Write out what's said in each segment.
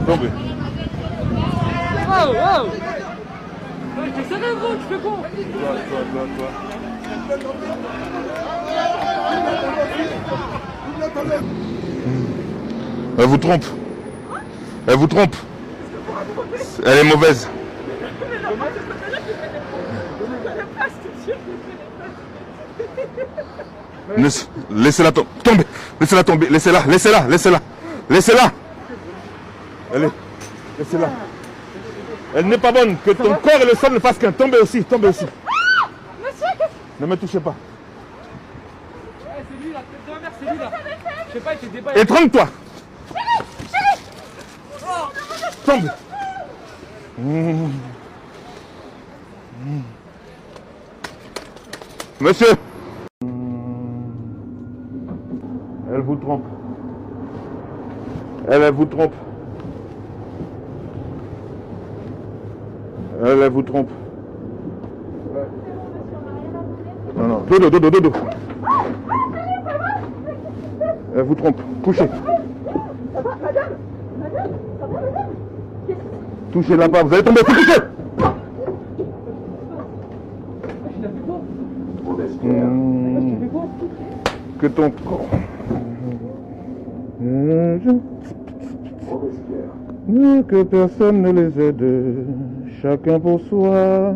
Tombez. Oh, oh. T'es sérieux, gros, tu fais quoi? Toi. Elle vous trompe. Elle vous trompe. Elle est mauvaise. Laissez-la tomber. Laissez-la tomber. Laissez-la. Allez. Laissez-la. Elle n'est pas bonne. Que ton corps et le sang ne fassent qu'un. Tombez aussi. Ne me touchez pas. C'est lui là, tête de ma mère, c'est lui là. Je sais pas, il fait débat. Étrangle-toi. Tombe. Monsieur. Elle vous trompe. Elle vous trompe. Elle vous trompe. Non. Dodo. Elle vous trompe. Couchez. Touchez-la pas, vous allez tomber. Touchez. Que ton corps. Que personne ne les aide. Chacun pour soi.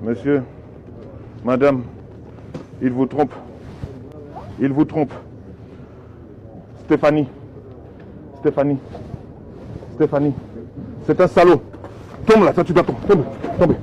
Monsieur, madame, il vous trompe. Stéphanie, c'est un salaud. Tombe là, ça tu dois tomber.